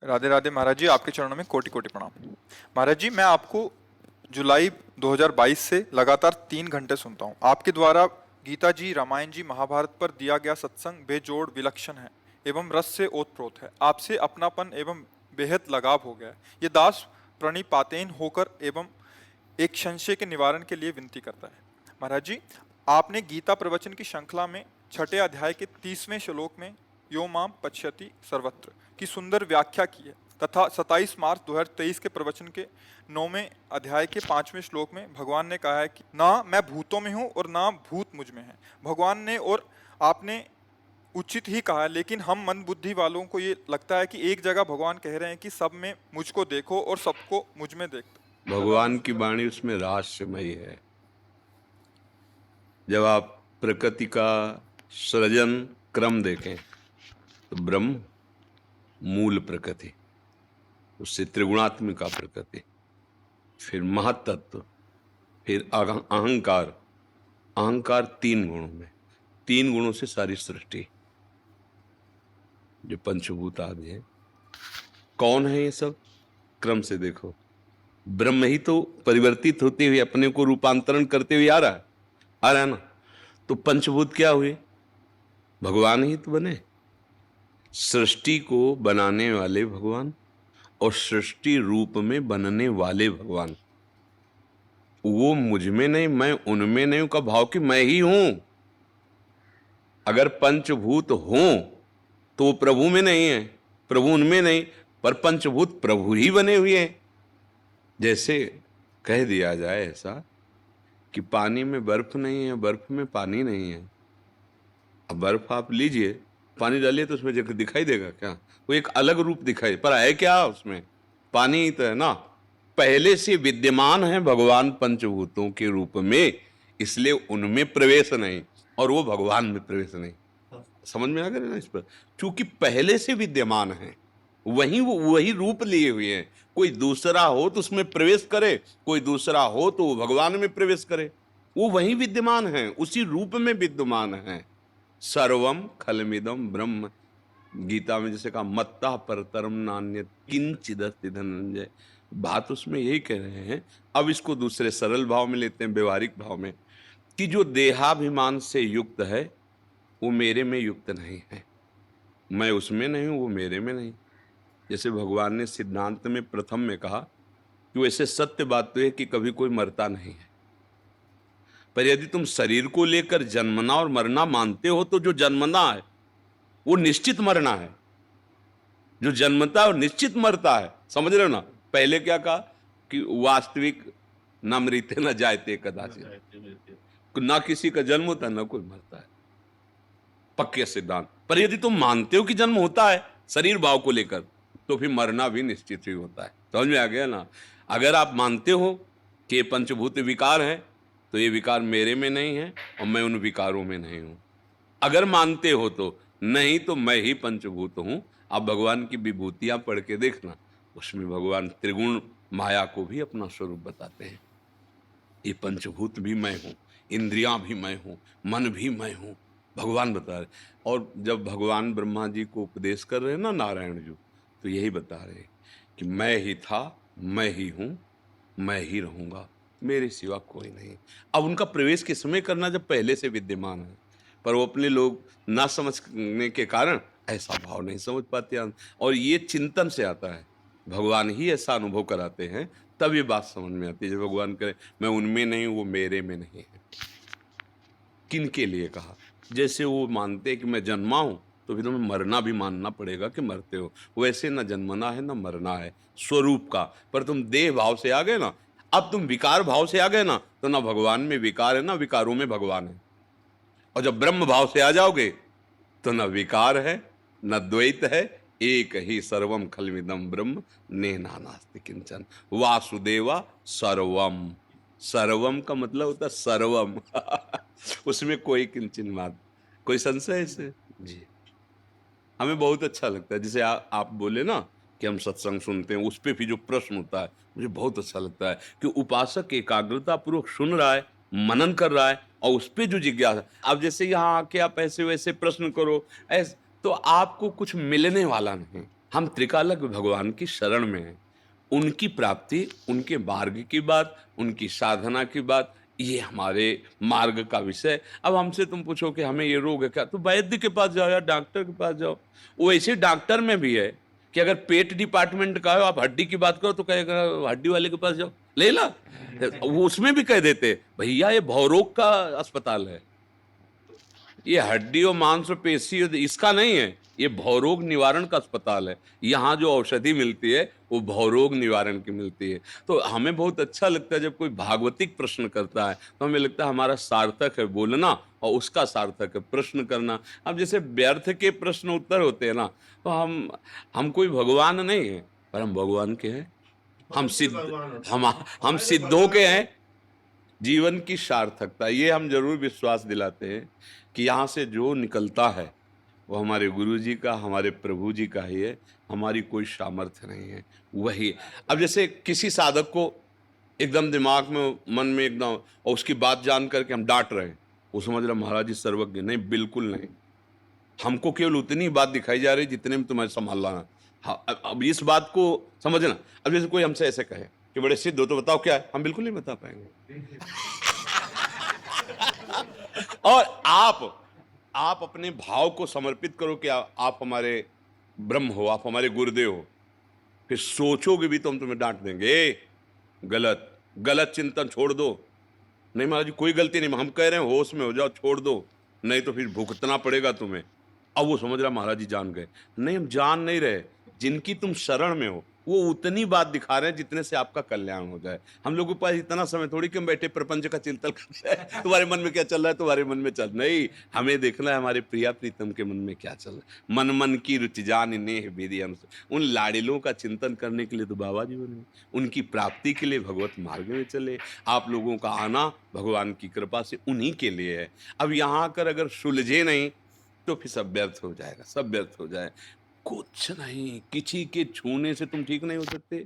राधे राधे महाराज जी, आपके चरणों में कोटि कोटि प्रणाम। महाराज जी, मैं आपको जुलाई 2022 से लगातार 3 घंटे सुनता हूँ। आपके द्वारा गीता जी, रामायण जी, महाभारत पर दिया गया सत्संग बेजोड़ विलक्षण है एवं रस से ओतप्रोत है। आपसे अपनापन एवं बेहद लगाव हो गया है। ये दास प्रणिपातेन होकर एवं एक संशय के निवारण के लिए विनती करता है। महाराज जी, आपने गीता प्रवचन की श्रृंखला में छठे अध्याय के 30वें श्लोक में यो माम पश्यति सर्वत्र की सुंदर व्याख्या की है तथा 27 मार्च 2023 के प्रवचन के 9वें अध्याय के 5वें श्लोक में भगवान ने कहा है कि ना मैं भूतों में हूँ और ना भूत मुझ में है। भगवान ने और आपने उचित ही कहा है, लेकिन हम मंद बुद्धि वालों को ये लगता है कि एक जगह भगवान कह रहे हैं कि सब में मुझको देखो और सबको मुझ में देखो। भगवान की वाणी उसमें रहस्यमयी है। जब आप प्रकृति का सृजन क्रम देखें तो ब्रह्म मूल प्रकृति, उससे त्रिगुणात्मिका प्रकृति, फिर महत्तत्व, फिर अहंकार। अहंकार 3 गुणों में, 3 गुणों से सारी सृष्टि, जो पंचभूत आदि है। कौन है ये सब? क्रम से देखो, ब्रह्म ही तो परिवर्तित होते हुए अपने को रूपांतरण करते हुए आ रहा है ना। तो पंचभूत क्या हुए? भगवान ही तो बने। सृष्टि को बनाने वाले भगवान और सृष्टि रूप में बनने वाले भगवान। वो मुझ में नहीं, मैं उनमें नहीं का भाव कि मैं ही हूं। अगर पंचभूत हों तो वो प्रभु में नहीं है, प्रभु उनमें नहीं, पर पंचभूत प्रभु ही बने हुए हैं। जैसे कह दिया जाए ऐसा कि पानी में बर्फ नहीं है, बर्फ में पानी नहीं है। अब बर्फ आप लीजिए, पानी डालिए तो उसमें जगह दिखाई देगा क्या? वो एक अलग रूप दिखाई, पर है क्या उसमें? पानी ही तो है ना। पहले से विद्यमान है भगवान पंचभूतों के रूप में, इसलिए उनमें प्रवेश नहीं और वो भगवान में प्रवेश नहीं। समझ में आ गया ना इस पर? क्योंकि पहले से विद्यमान है, वही रूप लिए हुए हैं। कोई दूसरा हो तो उसमें प्रवेश करे, कोई दूसरा हो तो वो भगवान में प्रवेश करे। वो वही विद्यमान है, उसी रूप में विद्यमान है। सर्वम खलमिदम ब्रह्म। गीता में जैसे कहा मत्ता परतरम नान्यत् किंचिदस्ति धनंजय। बात उसमें यही कह रहे हैं। अब इसको दूसरे सरल भाव में लेते हैं, व्यवहारिक भाव में, कि जो देहाभिमान से युक्त है वो मेरे में युक्त नहीं है। मैं उसमें नहीं हूं, वो मेरे में नहीं। जैसे भगवान ने सिद्धांत में प्रथम में कहा कि वैसे सत्य बात तो है कि कभी कोई मरता नहीं है, पर यदि तुम शरीर को लेकर जन्मना और मरना मानते हो तो जो जन्मना है वो निश्चित मरना है, जो जन्मता है और निश्चित मरता है। समझ रहे हो ना? पहले क्या कहा कि वास्तविक न मृते न जायते कदाचित, ना किसी का जन्म होता है ना कोई मरता है, पक्के सिद्धांत। पर यदि तुम मानते हो कि जन्म होता है शरीर भाव को लेकर, तो फिर मरना भी निश्चित ही होता है। समझ में आ गया ना? अगर आप मानते हो कि ये पंचभूत विकार है तो ये विकार मेरे में नहीं है और मैं उन विकारों में नहीं हूं। अगर मानते हो तो, नहीं तो मैं ही पंचभूत हूं। आप भगवान की विभूतियां पढ़ के देखना, उसमें भगवान त्रिगुण माया को भी अपना स्वरूप बताते हैं। ये पंचभूत भी मैं हूं, इंद्रियां भी मैं हूं, मन भी मैं हूं, भगवान बता रहे। और जब भगवान ब्रह्मा जी को उपदेश कर रहे हैं ना नारायण जी, तो यही बता रहे कि मैं ही था, मैं ही हूं, मैं ही रहूंगा, मेरे सिवा कोई नहीं। अब उनका प्रवेश किस समय करना जब पहले से विद्यमान है? पर वो अपने लोग ना समझने के कारण ऐसा भाव नहीं समझ पाते हैं। और ये चिंतन से आता है, भगवान ही ऐसा अनुभव कराते हैं, तब ये बात समझ में आती है। जब भगवान कहे मैं उनमें नहीं हूं, वो मेरे में नहीं है। किन के लिए कहा? जैसे वो मानते हैं कि मैं जन्मा हूं तो फिर तुम्हें मरना भी मानना पड़ेगा कि मरते हो। वैसे ना जन्मना है ना मरना है स्वरूप का, पर तुम देह भाव से आ गए ना। अब तुम विकार भाव से आ गए ना, तो ना भगवान में विकार है ना विकारों में भगवान है। और जब ब्रह्म भाव से आ जाओगे तो न विकार है न द्वैत है, एक ही सर्वम खलमिदम ब्रह्म नेहा नास्ति किंचन वासुदेवा सर्वम। सर्वम का मतलब होता है सर्वम उसमें कोई किंचन बात, कोई संशय है इसे? जी, हमें बहुत अच्छा लगता है। जैसे आप बोले ना कि हम सत्संग सुनते हैं, उस पर भी जो प्रश्न होता है मुझे बहुत अच्छा लगता है कि उपासक एकाग्रता पूर्वक सुन रहा है, मनन कर रहा है, और उस पर जो जिज्ञासा। अब जैसे यहाँ आके आप ऐसे वैसे प्रश्न करो ऐसे, तो आपको कुछ मिलने वाला नहीं। हम त्रिकालज्ञ भगवान की शरण में हैं। उनकी प्राप्ति, उनके मार्ग की बात, उनकी साधना की बात, ये हमारे मार्ग का विषय। अब हमसे तुम पूछो कि हमें ये रोग है क्या, तो वैद्य के पास जाओ या डॉक्टर के पास जाओ। वो ऐसे डॉक्टर में भी है कि अगर पेट डिपार्टमेंट का हो, आप हड्डी की बात करो तो कहेगा हड्डी वाले के पास जाओ, ले ला। वो उसमें भी कह देते भैया ये भवरोग का अस्पताल है, ये हड्डी और मांस और पेशी इसका नहीं है, ये भवरोग निवारण का अस्पताल है। यहाँ जो औषधि मिलती है वो भवरोग निवारण की मिलती है। तो हमें बहुत अच्छा लगता है जब कोई भागवतिक प्रश्न करता है, तो हमें लगता है हमारा सार्थक है बोलना और उसका सार्थक है प्रश्न करना। अब जैसे व्यर्थ के प्रश्न उत्तर होते हैं ना, तो हम कोई भगवान नहीं है, पर हम भगवान के हैं। हम सिद्धों के हैं। जीवन की सार्थकता, ये हम जरूर विश्वास दिलाते हैं कि यहाँ से जो निकलता है वो हमारे गुरु जी का, हमारे प्रभु जी का ही है, हमारी कोई सामर्थ्य नहीं है, वही। अब जैसे किसी साधक को एकदम दिमाग में, मन में एकदम, और उसकी बात जान करके हम डांट रहे हैं, वो समझ रहा महाराज जी सर्वज्ञ, नहीं, बिल्कुल नहीं। हमको केवल उतनी बात दिखाई जा रही जितने में तुम्हें संभालना है। हाँ, अब इस बात को समझना। अब जैसे कोई हमसे ऐसे कहे कि बड़े सिद्ध हो तो बताओ क्या है, हम बिल्कुल नहीं बता पाएंगे। और आप अपने भाव को समर्पित करो कि आप हमारे ब्रह्म हो, आप हमारे गुरुदेव हो, फिर सोचोगे भी तो हम तुम्हें डांट देंगे, गलत चिंतन छोड़ दो। नहीं महाराज जी कोई गलती नहीं, हम कह रहे हैं होश में हो जाओ, छोड़ दो, नहीं तो फिर भुगतना पड़ेगा तुम्हें। अब वो समझ रहा महाराज जी जान गए, नहीं हम जान नहीं रहे, जिनकी तुम शरण में हो वो उतनी बात दिखा रहे हैं जितने से आपका कल्याण हो जाए। हम लोगों के पास इतना समय थोड़ी कि हम बैठे प्रपंच का चिंतन करते हैं, तुम्हारे मन में क्या चल रहा है, तुम्हारे मन में चल, नहीं, हमें देखना है हमारे प्रिया प्रीतम के मन में क्या चल रहा है। मन मन की रुचि जान नेह विधि अनुसार, उन लाडिलों का चिंतन करने के लिए तो बाबा जी बने, उनकी प्राप्ति के लिए भगवत मार्ग में चले। आप लोगों का आना भगवान की कृपा से उन्हीं के लिए है। अब यहाँ आकर अगर सुलझे नहीं तो फिर सब व्यर्थ हो जाएगा, सब व्यर्थ हो जाए। कुछ नहीं, किसी के छूने से तुम ठीक नहीं हो सकते,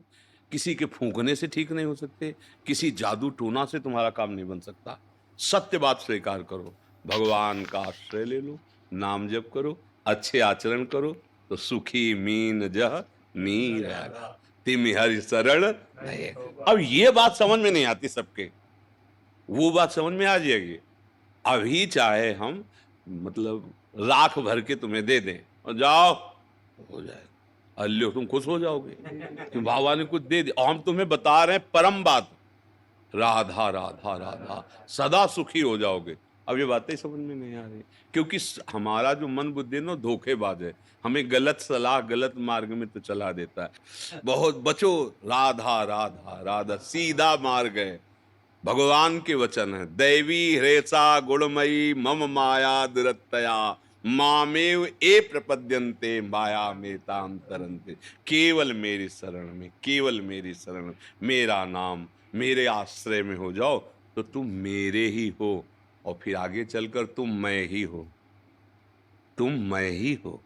किसी के फूंकने से ठीक नहीं हो सकते, किसी जादू टोना से तुम्हारा काम नहीं बन सकता। सत्य बात स्वीकार करो, भगवान का आश्रय ले लो, नाम जप करो, अच्छे आचरण करो, तो सुखी मीन जह मीर तिम हरि शरण रहे। अब ये बात समझ में नहीं आती सबके, वो बात समझ में आ जाएगी। अभी चाहे हम मतलब लाख भर के तुम्हें दे दें और जाओ, हो जाएगा, अल्लो तुम खुश हो जाओगे कि बाबा ने कुछ दे दिया। हम तुम्हें बता रहे हैं परम बात, राधा राधा राधा, सदा सुखी हो जाओगे। अब ये बातें समझ में नहीं आ रही, क्योंकि हमारा जो मन बुद्धि ना धोखेबाज है, हमें गलत सलाह गलत मार्ग में तो चला देता है। बहुत बचो, राधा राधा राधा सीधा मार्ग है, भगवान के वचन है, दैवी हृषा गुणमयी मम माया दुरतया मामेव ए प्रपद्यन्ते माया में ताम तरन्ते। केवल मेरी शरण में, केवल मेरी शरण में, मेरा नाम मेरे आश्रय में हो जाओ तो तुम मेरे ही हो, और फिर आगे चलकर तुम मैं ही हो, तुम मैं ही हो।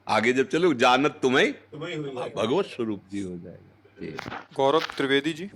आगे जब चलो जानत तुम्हें भगवत स्वरूप जी हो जाएगा। गौरव त्रिवेदी जी।